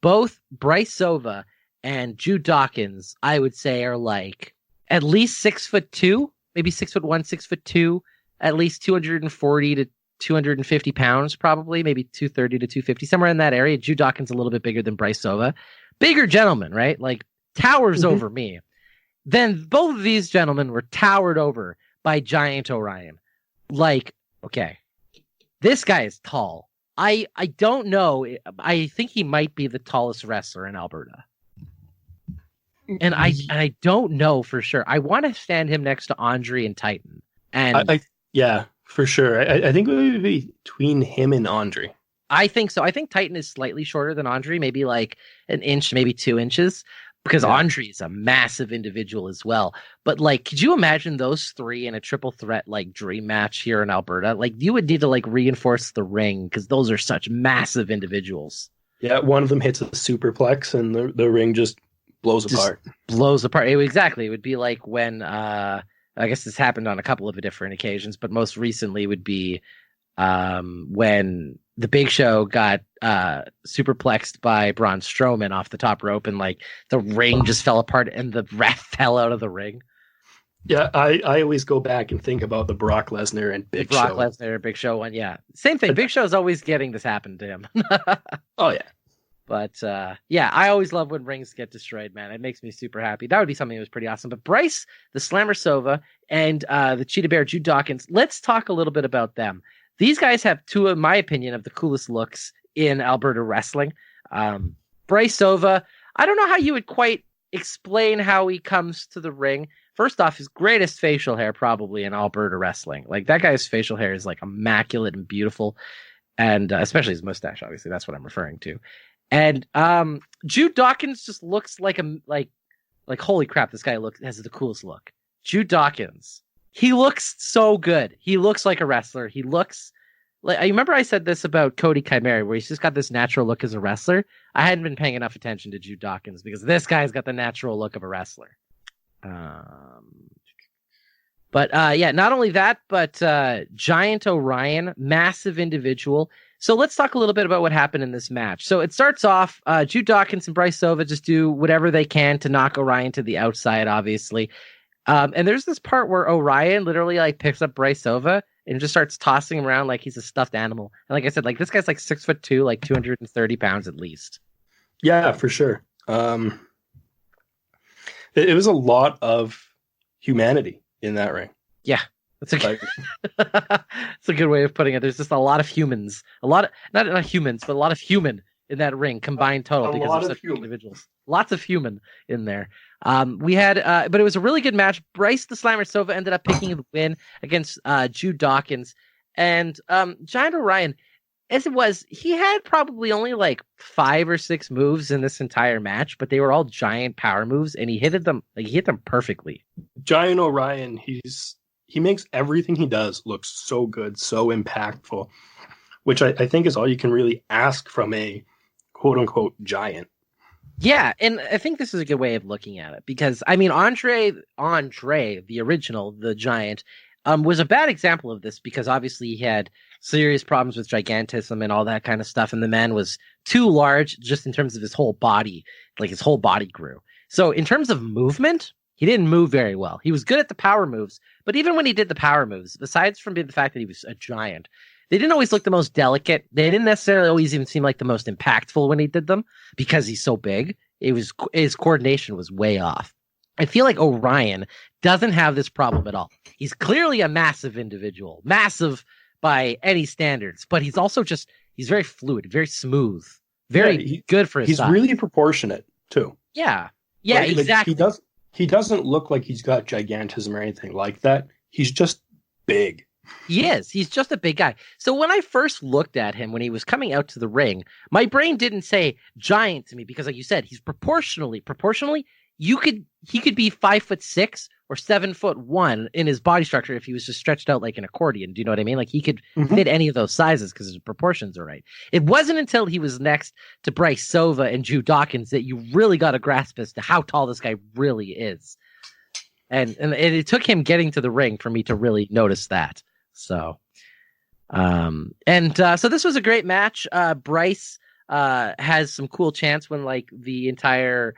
both Bryce Sova and Jude Dawkins, I would say, are like at least 6'2", maybe 6'1", 6'2", at least 240 to 250 pounds, probably, maybe 230 to 250, somewhere in that area. Jude Dawkins a little bit bigger than Bryce Sova. Bigger gentleman, right? Like towers over me. Then both of these gentlemen were towered over by Giant Orion. Like, okay, this guy is tall. I don't know. I think he might be the tallest wrestler in Alberta. And I don't know for sure. I want to stand him next to Andre and Titan. And yeah, for sure. I think it would be between him and Andre. I think so. I think Titan is slightly shorter than Andre, maybe like an inch, maybe 2 inches. because Andre is a massive individual as well. But like, could you imagine those three in a triple threat like dream match here in Alberta? Like, you would need to like reinforce the ring because those are such massive individuals. Yeah, one of them hits a superplex and the ring just blows apart. Blows apart. Exactly. It would be like when I guess this happened on a couple of different occasions, but most recently would be when the Big Show got superplexed by Braun Strowman off the top rope, and like the ring just fell apart and the ref fell out of the ring. Yeah, I always go back and think about the Brock Lesnar and Big Show. Brock Lesnar, Big Show one, yeah. Same thing. Big Show's always getting this happen to him. Oh, yeah. But yeah, I always love when rings get destroyed, man. It makes me super happy. That would be something that was pretty awesome. But Bryce, the Slammer Sova, and the Cheetah Bear, Jude Dawkins, let's talk a little bit about them. These guys have two, in my opinion, of the coolest looks in Alberta wrestling. Bryce Sova, I don't know how you would quite explain how he comes to the ring. First off, his greatest facial hair probably in Alberta wrestling. Like, that guy's facial hair is like immaculate and beautiful, and especially his mustache. Obviously, that's what I'm referring to. And Jude Dawkins just looks like holy crap, this guy has the coolest look. Jude Dawkins, he looks so good. He looks like a wrestler. He looks like, I remember I said this about Cody Chimera, where he's just got this natural look as a wrestler. I hadn't been paying enough attention to Jude Dawkins because this guy's got the natural look of a wrestler. But yeah, not only that, but Giant Orion, massive individual. So let's talk a little bit about what happened in this match. So it starts off, Jude Dawkins and Bryce Sova just do whatever they can to knock Orion to the outside, obviously. And there's this part where Orion literally like picks up Bryce Sova and just starts tossing him around like he's a stuffed animal. And like I said, like this guy's like 6'2", like 230 pounds at least. Yeah, for sure. It was a lot of humanity in that ring. Yeah. That's a good way of putting it. There's just a lot of humans, not humans, but a lot of human in that ring combined total because of such individuals. Lots of human in there. We had, but it was a really good match. Bryce the Slammer Sova ended up picking the win against Jude Dawkins, and Giant Orion. As it was, he had probably only like 5 or 6 moves in this entire match, but they were all giant power moves, and he hit them perfectly. Giant Orion, he makes everything he does look so good, so impactful, which I think is all you can really ask from a quote-unquote giant. Yeah, and I think this is a good way of looking at it, because, I mean, Andre, the original, the giant, was a bad example of this, because obviously he had serious problems with gigantism and all that kind of stuff, and the man was too large just in terms of his whole body, like his whole body grew. So in terms of movement, he didn't move very well. He was good at the power moves, but even when he did the power moves, besides from the fact that he was a giant, they didn't always look the most delicate. They didn't necessarily always even seem like the most impactful when he did them because he's so big. His coordination was way off. I feel like Orion doesn't have this problem at all. He's clearly a massive individual, massive by any standards, but he's also he's very fluid, very smooth, very good for his size. He's really proportionate too. Yeah. Yeah, right? Exactly. Like he doesn't look like he's got gigantism or anything like that. He's just big. He is. He's just a big guy. So when I first looked at him when he was coming out to the ring, my brain didn't say giant to me because, like you said, he's proportionally. He could be 5'6" or 7'1" in his body structure if he was just stretched out like an accordion. Do you know what I mean? Like he could fit any of those sizes because his proportions are right. It wasn't until he was next to Bryce Sova and Jude Dawkins that you really got a grasp as to how tall this guy really is. And it took him getting to the ring for me to really notice that. So, so this was a great match. Bryce has some cool chants when like the entire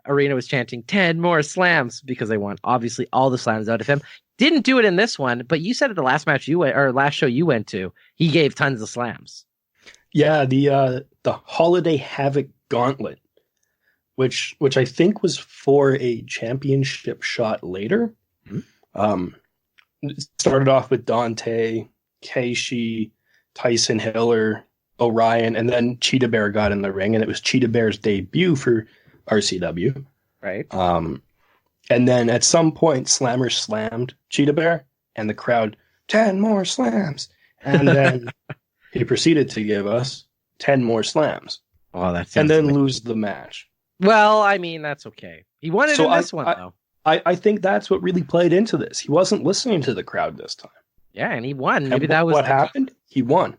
arena was chanting 10 more slams because they want obviously all the slams out of him. Didn't do it in this one, but you said at the last match last show you went to, he gave tons of slams. Yeah, the Holiday Havoc Gauntlet, which I think was for a championship shot later. It started off with Dante, Keishi, Tyson, Hillier, Orion, and then Cheetah Bear got in the ring, and it was Cheetah Bear's debut for RCW. Right. And then at some point, Slammer slammed Cheetah Bear, and the crowd, 10 more slams. And then he proceeded to give us 10 more slams. Oh, that's and then lose the match. Well, I mean, that's okay. He won it in this one, though. I think that's what really played into this. He wasn't listening to the crowd this time. Yeah, and he won. Maybe that was what happened. He won.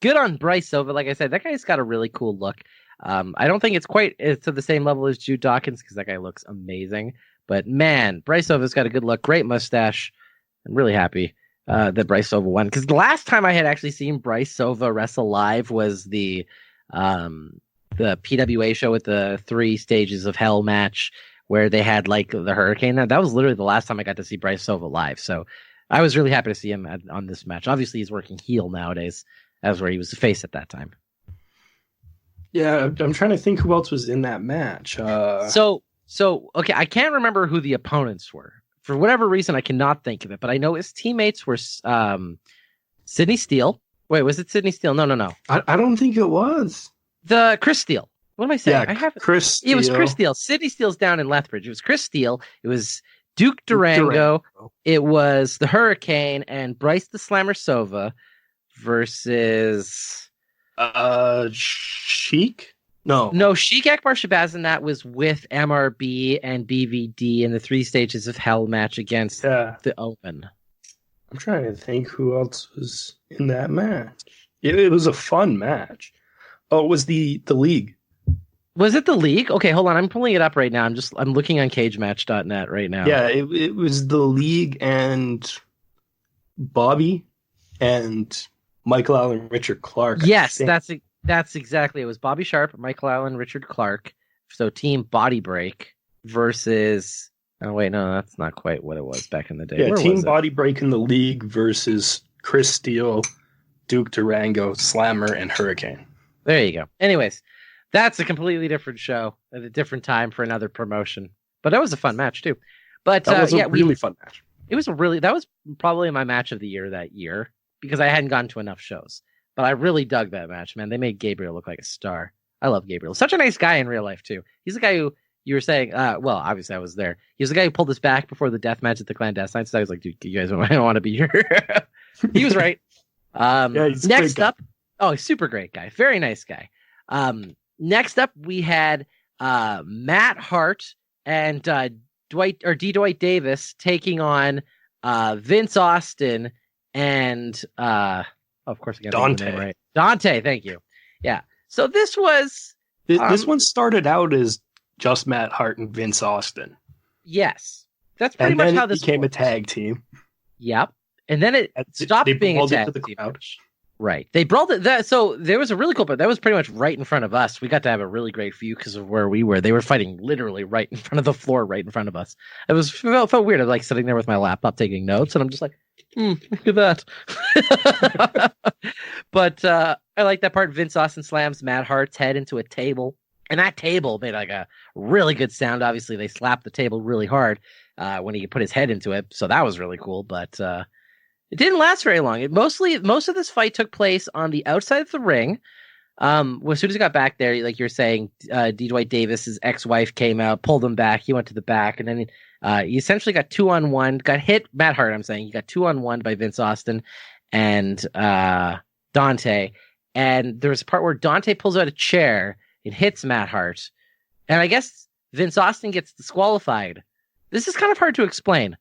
Good on Bryce Sova. Like I said, that guy's got a really cool look. I don't think it's quite to the same level as Jude Dawkins because that guy looks amazing. But man, Bryce Sova's got a good look, great mustache. I'm really happy that Bryce Sova won because the last time I had actually seen Bryce Sova wrestle live was the PWA show with the 3 stages of hell match where they had like the hurricane. That was literally the last time I got to see Bryce Sova live. So I was really happy to see him on this match. Obviously, he's working heel nowadays. That was where he was the face at that time. Yeah, I'm trying to think who else was in that match. So okay, I can't remember who the opponents were. For whatever reason, I cannot think of it. But I know his teammates were Sydney Steele. Wait, was it Sydney Steele? No. I don't think it was. The Chris Steele. What am I saying? Yeah, Chris Steele. It was Chris Steele. Sydney Steele's down in Lethbridge. It was Chris Steele. It was Duke Durango. It was the Hurricane and Bryce the Slammer Sova versus Sheik? No, Sheik Akbar Shabazz, and that was with MRB and BVD in the 3 stages of hell match against the Open. I'm trying to think who else was in that match. It was a fun match. Oh, it was the league. Was it the league? Okay, hold on. I'm pulling it up right now. I'm looking on cagematch.net right now. Yeah, it was the league and Bobby and Michael Allen, Richard Clark. Yes, that's exactly. It was Bobby Sharp, Michael Allen, Richard Clark. So Team Body Break versus. Oh wait, no, that's not quite what it was back in the day. Yeah, Team Body Break in the league versus Chris Steele, Duke Durango, Slammer, and Hurricane. There you go. Anyways, that's a completely different show at a different time for another promotion. But that was a fun match too. But that was a really fun match. It was that was probably my match of the year that year because I hadn't gone to enough shows. But I really dug that match, man. They made Gabriel look like a star. I love Gabriel. Such a nice guy in real life too. He's the guy who you were saying. Well, obviously I was there. He was the guy who pulled us back before the death match at the Clandestine. So I was like, dude, you guys don't want to be here. He was right. Yeah, he's next up. Oh, super great guy. Very nice guy. Next up, we had Matt Hart and Dwight Davis taking on Vince Austin and of course, again, Dante. Right. Dante, thank you. Yeah. So this was this one started out as just Matt Hart and Vince Austin. Yes, that's pretty much how this became works. A tag team. Yep, and then it stopped being a tag team. Right. They brawled it. So there was a really cool part. That was pretty much right in front of us. We got to have a really great view because of where we were. They were fighting literally right in front of the floor, right in front of us. It felt weird. I was like sitting there with my laptop taking notes, and I'm just like, look at that. But I like that part. Vince Austin slams Matt Hart's head into a table. And that table made like a really good sound. Obviously, they slapped the table really hard when he put his head into it. So that was really cool. But it didn't last very long. Most of this fight took place on the outside of the ring. As soon as he got back there, like you're saying, D. Dwight Davis's ex-wife came out, pulled him back. He went to the back, and then he essentially got 2-on-1. Got hit. Matt Hart, I'm saying, he got 2-on-1 by Vince Austin and Dante. And there was a part where Dante pulls out a chair. It hits Matt Hart, and I guess Vince Austin gets disqualified. This is kind of hard to explain.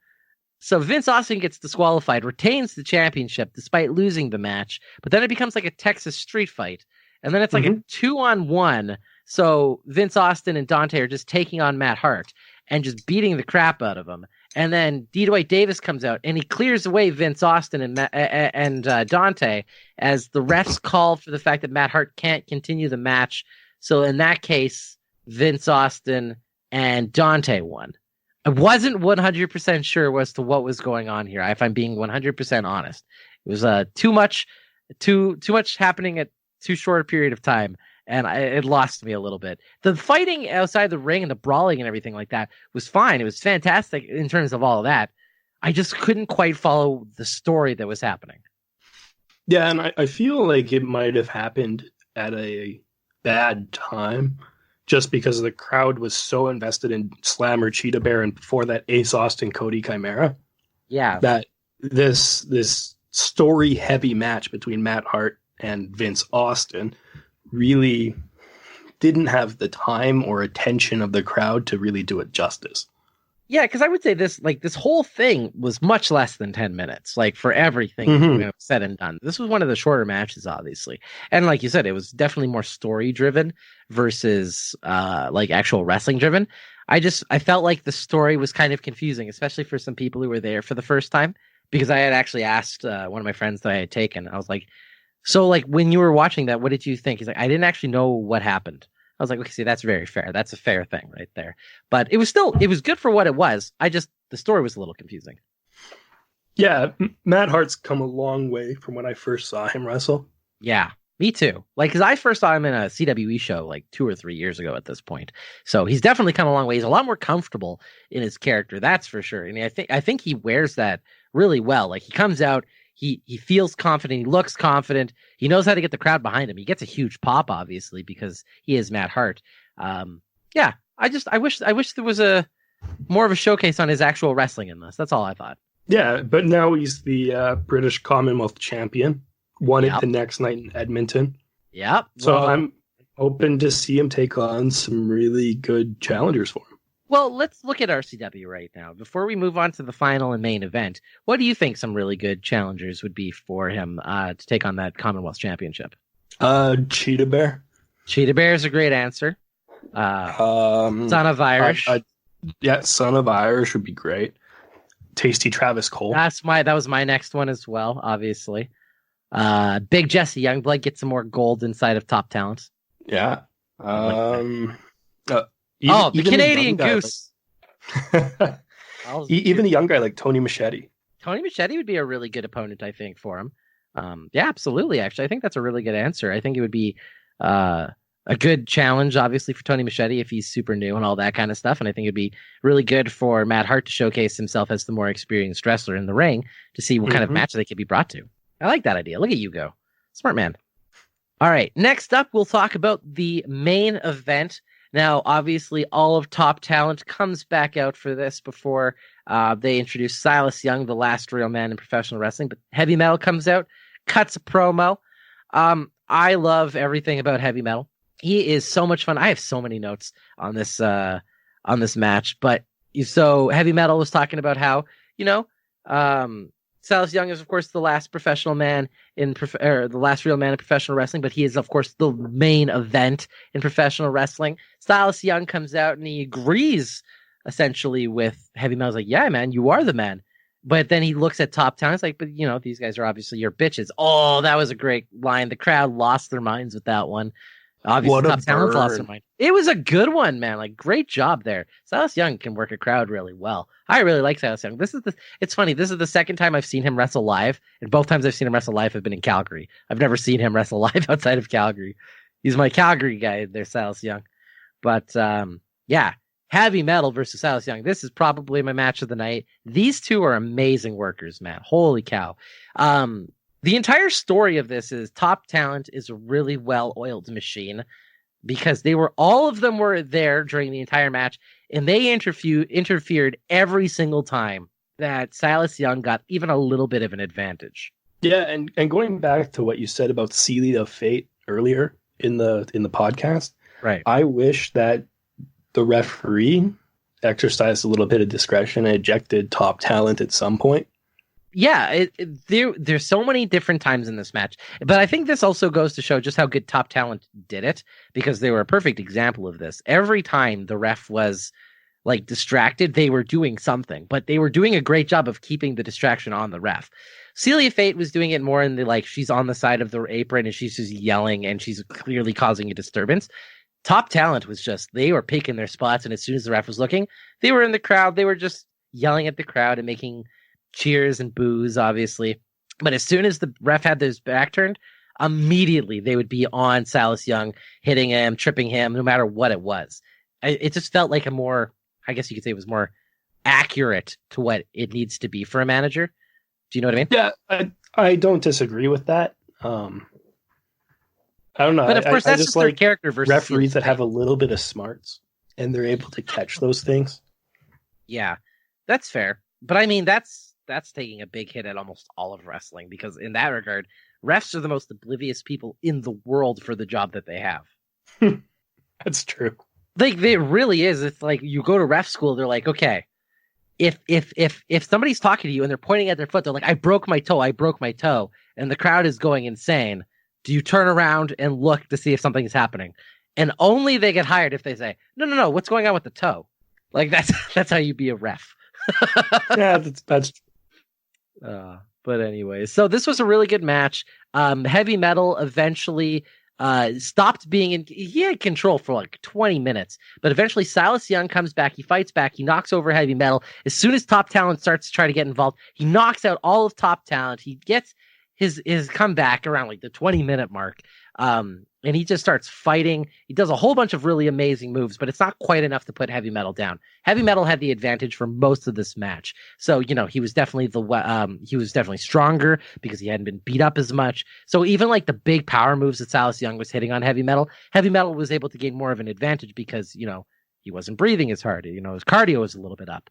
So Vince Austin gets disqualified, retains the championship despite losing the match, but then it becomes like a Texas street fight. And then it's like a 2-on-1. So Vince Austin and Dante are just taking on Matt Hart and just beating the crap out of him. And then D. Dwight Davis comes out and he clears away Vince Austin and Dante as the refs call for the fact that Matt Hart can't continue the match. So in that case, Vince Austin and Dante won. I wasn't 100% sure as to what was going on here, if I'm being 100% honest. It was too much happening at too short a period of time, and it lost me a little bit. The fighting outside the ring and the brawling and everything like that was fine. It was fantastic in terms of all of that. I just couldn't quite follow the story that was happening. Yeah, and I feel like it might have happened at a bad time just because the crowd was so invested in Slammer, Cheetah Bear, and before that Ace Austin, Cody Chimera. Yeah. That this story heavy match between Matt Hart and Vince Austin really didn't have the time or attention of the crowd to really do it justice. Yeah, because I would say this whole thing was much less than 10 minutes, like for everything said and done. This was one of the shorter matches, obviously. And like you said, it was definitely more story driven versus like actual wrestling driven. I felt like the story was kind of confusing, especially for some people who were there for the first time, because I had actually asked one of my friends that I had taken. I was like, so like when you were watching that, what did you think? He's like, I didn't actually know what happened. I was like, okay, see, that's very fair. That's a fair thing right there. But it was good for what it was. The story was a little confusing. Yeah, Matt Hart's come a long way from when I first saw him wrestle. Yeah, me too. Like, because I first saw him in a CWE show like 2 or 3 years ago at this point. So he's definitely come a long way. He's a lot more comfortable in his character, that's for sure. And I think he wears that really well. Like, he comes out, he feels confident, he looks confident, he knows how to get the crowd behind him. He gets a huge pop, obviously, because he is Matt Hart. Yeah, I wish there was a more of a showcase on his actual wrestling in this. That's all I thought. Yeah, but now he's the British Commonwealth champion. Won it the next night in Edmonton. Yep. So I'm hoping to see him take on some really good challengers for him. Well, let's look at RCW right now. Before we move on to the final and main event, what do you think some really good challengers would be for him to take on that Commonwealth Championship? Cheetah Bear. Cheetah Bear is a great answer. Son of Irish. Yeah, Son of Irish would be great. Tasty Travis Cole. That was my next one as well, obviously. Big Jesse Youngblood gets some more gold inside of Top Talent. Yeah. The Canadian Goose. Even a young guy like Tony Machete. Tony Machete would be a really good opponent, I think, for him. Yeah, absolutely. Actually, I think that's a really good answer. I think it would be a good challenge, obviously, for Tony Machete if he's super new and all that kind of stuff. And I think it'd be really good for Matt Hart to showcase himself as the more experienced wrestler in the ring to see what kind of match they could be brought to. I like that idea. Look at you go. Smart man. All right. Next up, we'll talk about the main event. Now, obviously, all of Top Talent comes back out for this before they introduce Silas Young, the last real man in professional wrestling. But Heavy Metal comes out, cuts a promo. I love everything about Heavy Metal. He is so much fun. I have so many notes on this match. But so Heavy Metal was talking about how, Silas Young is, of course, the last professional man the last real man in professional wrestling, but he is, of course, the main event in professional wrestling. Silas Young comes out and he agrees essentially with Heavy Metal. He's like, yeah, man, you are the man. But then he looks at Top Talent. It's like, but these guys are obviously your bitches. Oh, that was a great line. The crowd lost their minds with that one. Obviously, Top Talent lost their mind. It was a good one, man. Like, great job there. Silas Young can work a crowd really well. I really like Silas Young. It's funny. This is the second time I've seen him wrestle live, and both times I've seen him wrestle live have been in Calgary. I've never seen him wrestle live outside of Calgary. He's my Calgary guy there, Silas Young. But yeah, Heavy Metal versus Silas Young. This is probably my match of the night. These two are amazing workers, man. Holy cow. The entire story of this is Top Talent is a really well-oiled machine because all of them were there during the entire match, and they interfered every single time that Silas Young got even a little bit of an advantage. Yeah, and going back to what you said about Sealy of Fate earlier in the podcast, right? I wish that the referee exercised a little bit of discretion and ejected Top Talent at some point. Yeah, there's so many different times in this match, but I think this also goes to show just how good Top Talent did it, because they were a perfect example of this. Every time the ref was like distracted, they were doing something, but they were doing a great job of keeping the distraction on the ref. Celia Fate was doing it more in the, like, she's on the side of the apron and she's just yelling and she's clearly causing a disturbance. Top Talent was just, they were picking their spots, and as soon as the ref was looking, they were in the crowd. They were just yelling at the crowd and making cheers and boos, obviously. But as soon as the ref had his back turned, immediately they would be on Silas Young, hitting him, tripping him, no matter what it was. It just felt like a more, I guess you could say it was more accurate to what it needs to be for a manager. Do you know what I mean? Yeah, I don't disagree with that. I don't know. But of course, that's just their character versus referees that have a little bit of smarts and they're able to catch those things. Yeah, that's fair. But I mean, that's taking a big hit at almost all of wrestling, because in that regard, refs are the most oblivious people in the world for the job that they have. That's true. Like, it really is. It's like you go to ref school, they're like, okay, if somebody's talking to you and they're pointing at their foot, they're like, I broke my toe, and the crowd is going insane. Do you turn around and look to see if something is happening? And only they get hired if they say, no, what's going on with the toe? Like, that's how you be a ref. Yeah, that's but anyway, so this was a really good match. Heavy Metal eventually stopped being he had control for like 20 minutes, but eventually Silas Young comes back, he fights back, he knocks over Heavy Metal. As soon as Top Talent starts to try to get involved, he knocks out all of Top Talent. He gets his comeback around like the 20-minute mark. And he just starts fighting. He does a whole bunch of really amazing moves, but it's not quite enough to put Heavy Metal down. Heavy Metal had the advantage for most of this match. So, he was definitely stronger because he hadn't been beat up as much. So even like the big power moves that Silas Young was hitting on Heavy Metal was able to gain more of an advantage because, he wasn't breathing as hard. His cardio was a little bit up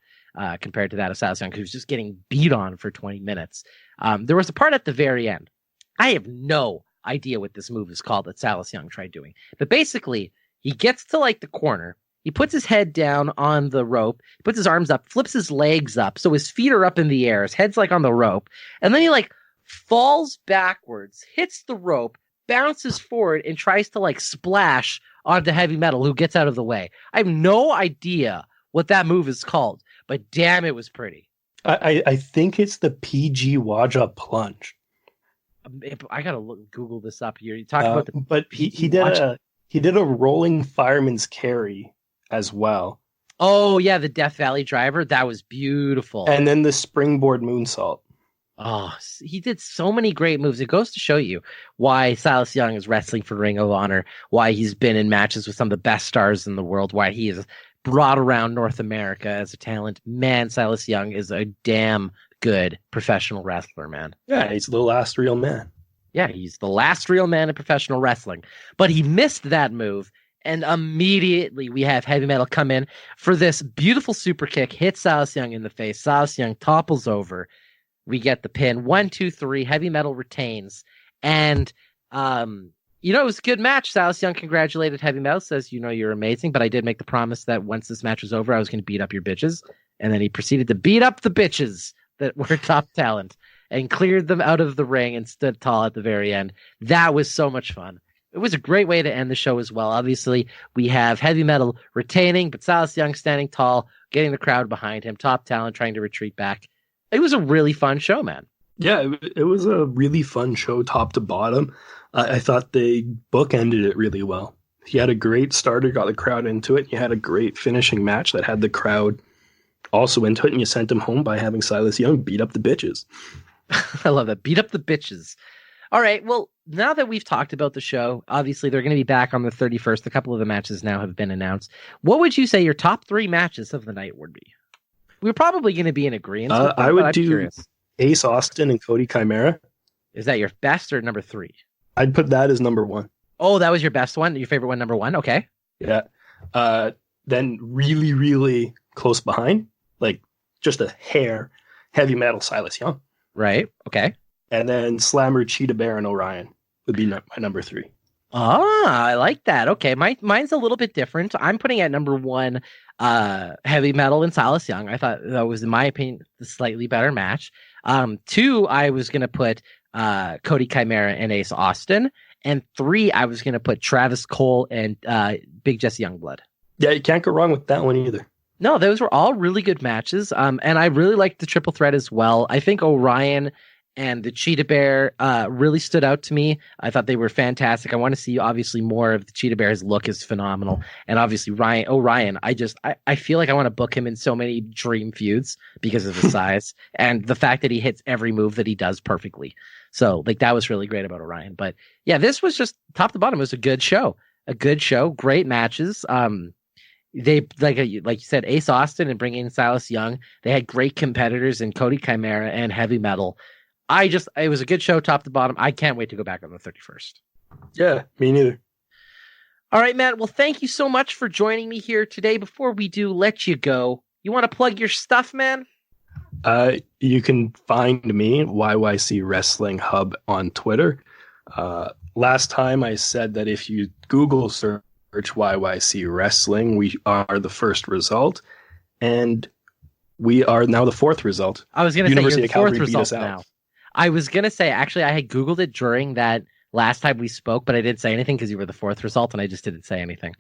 compared to that of Silas Young, because he was just getting beat on for 20 minutes. There was a part at the very end. I have no idea what this move is called that Silas Young tried doing. But basically, he gets to like the corner, he puts his head down on the rope, puts his arms up, flips his legs up, so his feet are up in the air, his head's like on the rope, and then he like falls backwards, hits the rope, bounces forward, and tries to like splash onto Heavy Metal, who gets out of the way. I have no idea what that move is called, but damn, it was pretty. I think it's the PG Waja plunge. I gotta Google this up here. You talk about the, but he did a rolling fireman's carry as well. Oh yeah, the Death Valley driver, that was beautiful. And then the springboard moonsault. Oh, he did so many great moves. It goes to show you why Silas Young is wrestling for Ring of Honor, why he's been in matches with some of the best stars in the world, why he is brought around North America as a talent. Man, Silas Young is a damn good professional wrestler, man. Yeah, he's the last real man. Yeah, he's the last real man in professional wrestling. But he missed that move, and immediately we have Heavy Metal come in for this beautiful super kick, hit Silas Young in the face. Silas Young topples over. We get the pin. 1, 2, 3. Heavy Metal retains. And, it was a good match. Silas Young congratulated Heavy Metal, says, you're amazing, but I did make the promise that once this match was over, I was going to beat up your bitches. And then he proceeded to beat up the bitches that were Top Talent and cleared them out of the ring and stood tall at the very end. That was so much fun. It was a great way to end the show as well. Obviously, we have Heavy Metal retaining, but Silas Young standing tall, getting the crowd behind him, Top Talent trying to retreat back. It was a really fun show, man. Yeah, it was a really fun show top to bottom. I thought they bookended it really well. He had a great starter, got the crowd into it. You had a great finishing match that had the crowd also into it, and you sent him home by having Silas Young beat up the bitches. I love that. Beat up the bitches. All right. Well, now that we've talked about the show, obviously they're going to be back on the 31st. A couple of the matches now have been announced. What would you say your top 3 matches of the night would be? We're probably going to be in agreement. I would do aceaustin and Cody Chimera. Is that your best or number 3? I'd put that as number 1. Oh, that was your best one? Your favorite one, number 1? Okay. Yeah. Then really, really close behind, like just a hair, Heavy Metal Silas Young. Right. Okay. And then Slammer, Cheetah Bear, and Orion would be my number 3. Ah, I like that. Okay. Mine's a little bit different. I'm putting at number 1, Heavy Metal and Silas Young. I thought that was, in my opinion, the slightly better match. 2, I was going to put Cody Chimera and aceaustin. And 3, I was going to put Travis Cole and Big Jesse Youngblood. Yeah, you can't go wrong with that one either. No, those were all really good matches. And I really liked the triple threat as well. I think Orion and the Cheetah Bear really stood out to me. I thought they were fantastic. I want to see, obviously, more of the Cheetah Bear. His look is phenomenal. And obviously, Orion, I feel like I want to book him in so many dream feuds because of his size and the fact that he hits every move that he does perfectly. So, that was really great about Orion. But, yeah, this was just top to bottom. It was a good show. Great matches. They, like you said, aceaustin and bringing in Silas Young. They had great competitors in Cody Chimera and Heavy Metal. It was a good show top to bottom. I can't wait to go back on the 31st. Yeah, me neither. All right, Matt. Well, thank you so much for joining me here today. Before we do let you go, you want to plug your stuff, man? You can find me, YYC Wrestling Hub, on Twitter. Last time I said that if you Google search YYC Wrestling. We are the first result, and we are now the fourth result. I was going to say you're the fourth result now. Out. I was going to say, actually, I had Googled it during that last time we spoke, but I didn't say anything because you were the fourth result, and I just didn't say anything.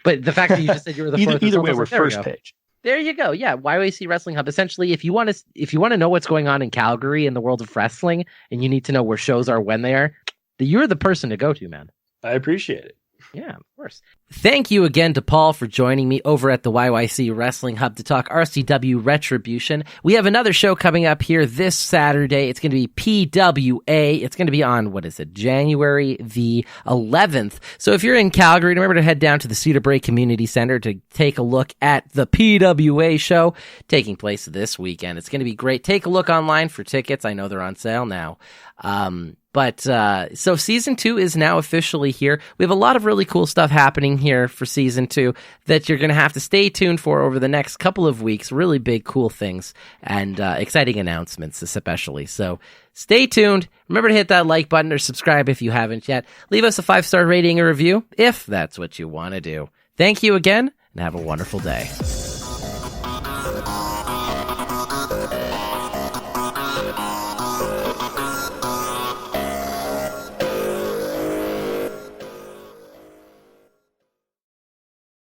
But the fact that you just said you were the fourth either result, way, we're first page. There you go. Yeah, YYC Wrestling Hub. Essentially, if you want to know what's going on in Calgary in the world of wrestling, and you need to know where shows are when they are, you're the person to go to, man. I appreciate it. Yeah, of course. Thank you again to Paul for joining me over at the YYC Wrestling Hub to talk RCW Retribution. We have another show coming up here this Saturday. It's going to be PWA. It's going to be on, January the 11th. So if you're in Calgary, remember to head down to the Cedar Brae Community Center to take a look at the PWA show taking place this weekend. It's going to be great. Take a look online for tickets. I know they're on sale now. So season 2 is now officially here. We have a lot of really cool stuff happening here for season 2 that you're going to have to stay tuned for over the next couple of weeks. Really big, cool things and exciting announcements, especially. So stay tuned. Remember to hit that like button or subscribe if you haven't yet. Leave us a 5-star rating or review if that's what you want to do. Thank you again and have a wonderful day.